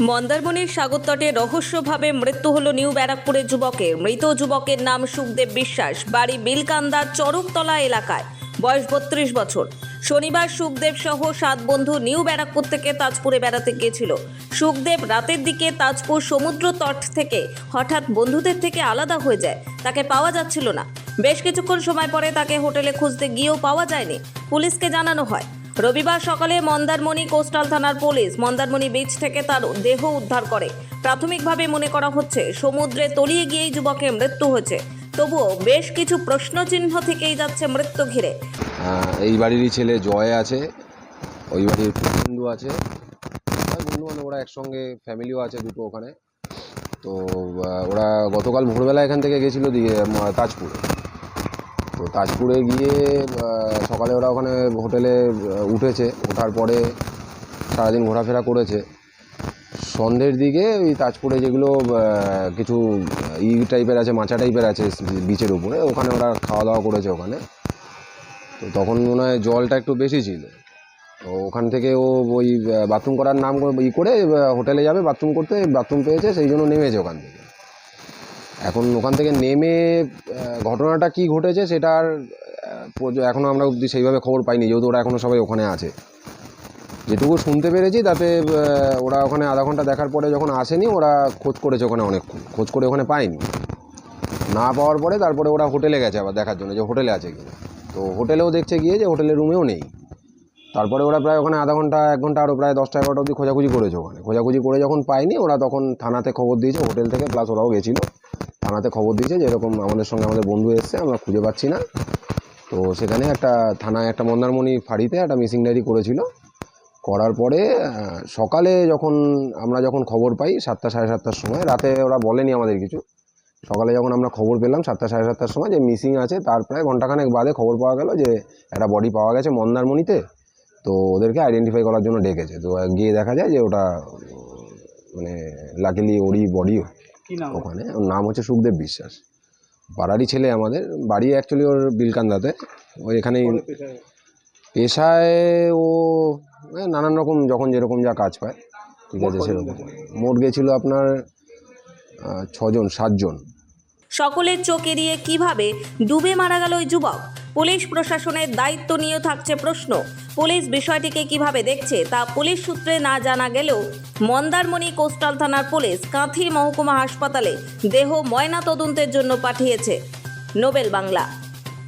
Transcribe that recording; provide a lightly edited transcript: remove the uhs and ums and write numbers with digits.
মন্দারমণির সাগরতটে রহস্যভাবে মৃত্যু হলো নিউ ব্যারাকপুরের যুবকের। মৃত যুবকের নাম সুখদেব বিশ্বাস, বাড়ি বিলকান্দার চরকতলা এলাকায়, বয়স 32 বছর। শনিবার সুখদেব সহ 7 বন্ধু নিউ ব্যারাকপুর থেকে তাজপুরে বেড়াতে গিয়েছিল। সুখদেব রাতের দিকে তাজপুর সমুদ্র তট থেকে হঠাৎ বন্ধুদের থেকে আলাদা হয়ে যায়। তাকে পাওয়া যাচ্ছিল না। বেশ কিছুক্ষণ সময় পরে তাকে হোটেলে খুঁজতে গিয়েও পাওয়া যায়নি। পুলিশকে জানানো হয়। রবিবার সকালে মন্দারমণি কোস্টাল থানার পুলিশ মন্দারমণি বিচ থেকে তার দেহ উদ্ধার করে। প্রাথমিকভাবে মনে করা হচ্ছে সমুদ্রে তলিয়ে গিয়েই যুবকের মৃত্যু হয়েছে। তবুও বেশ কিছু প্রশ্নচিহ্ন থেকেই যাচ্ছে মৃত্যু ঘিরে। এই বাড়িরই ছেলে জয় আছে, ওই বাড়ির বন্ধু আছে, বন্ধু মানে ওরা একসঙ্গে ফ্যামিলিও আছে দুটো ওখানে। তো ওরা গতকাল ভোরবেলা এখান থেকে গেছিলো তাজপুরে। তো তাজপুরে গিয়ে সকালে ওরা ওখানে হোটেলে উঠেছে, ওঠার পরে সারাদিন ঘোরাফেরা করেছে। সন্ধ্যের দিকে ওই তাজপুরে যেগুলো কিছু টাইপের আছে, মাচা টাইপের আছে বিচের উপরে, ওখানে ওরা খাওয়া দাওয়া করেছে ওখানে। তো তখন মনে হয় জলটা একটু বেশি ছিল। তো ওখান থেকে ও ওই বাথরুম করার নাম করে হোটেলে যাবে বাথরুম করতে, বাথরুম পেয়েছে, সেই জন্য নেমেছে ওখান থেকে। এখন ওখান থেকে নেমে ঘটনাটা কি ঘটেছে সেটার এখনও আমরা অবধি সেইভাবে খবর পাইনি, যেহেতু ওরা এখনও সবাই ওখানে আছে। যেটুকু শুনতে পেরেছি তাতে ওরা ওখানে আধা ঘন্টা দেখার পরে যখন আসেনি, ওরা খোঁজ করেছে ওখানে, অনেকক্ষণ খোঁজ করে ওখানে পায়নি। না পাওয়ার পরে তারপরে ওরা হোটেলে গেছে আবার দেখার জন্য যে হোটেলে আছে কিনা। তো হোটেলেও দেখছে গিয়ে যে হোটেলের রুমেও নেই। তারপরে ওরা প্রায় ওখানে আধা ঘন্টা 1 ঘন্টা আরও প্রায় 10টা 11টা অবধি খোঁজাখুঁজি করেছে ওখানে। খোঁজাখুঁজি করে যখন পায়নি, ওরা তখন থানাতে খবর দিয়েছে, হোটেল থেকে প্লাস ওরাও গেছিলো থানাতে খবর দিয়েছে যে এরকম আমাদের সঙ্গে আমাদের বন্ধু এসছে, আমরা খুঁজে পাচ্ছি না। তো সেখানে একটা থানায় একটা মন্দারমণি ফাঁড়িতে একটা মিসিং ডায়েরি করেছিল। করার পরে সকালে আমরা যখন খবর পাই 7টা সাড়ে 7টার সময়, রাতে ওরা বলেনি আমাদের কিছু, সকালে যখন আমরা খবর পেলাম 7টা সাড়ে 7টার সময় যে মিসিং আছে, তার প্রায় ঘন্টাখানেক বাদে খবর পাওয়া গেল যে একটা বডি পাওয়া গেছে মন্দারমণিতে। তো ওদেরকে আইডেন্টিফাই করার জন্য ডেকেছে। তো গিয়ে দেখা যায় যে ওটা মানে লাকিলি ওরই বডি। ওখানে ওর নাম হচ্ছে সুখদেব বিশ্বাস, পাড়ারই ছেলে আমাদের। বাড়ি অ্যাকচুয়ালি ওর বিলকান্দাতে। ওই এখানেই পেশায় ও নানান রকম যখন যেরকম যা কাজ পায়, ঠিক আছে সেরকম। মোট গেছিল আপনার 7 জন। সকলের চোখ এড়িয়ে কিভাবে ডুবে মারা গেল ওই যুবক? পুলিশ প্রশাসনের দায়িত্ব নিয়েও থাকছে প্রশ্ন। পুলিশ বিষয়টিকে কিভাবে দেখছে তা পুলিশ সূত্রে না জানা গেলেও মন্দারমণি কোস্টাল থানার পুলিশ কাঁথি মহকুমা হাসপাতালে দেহ ময়না তদন্তের জন্য পাঠিয়েছে। নোবেল বাংলা।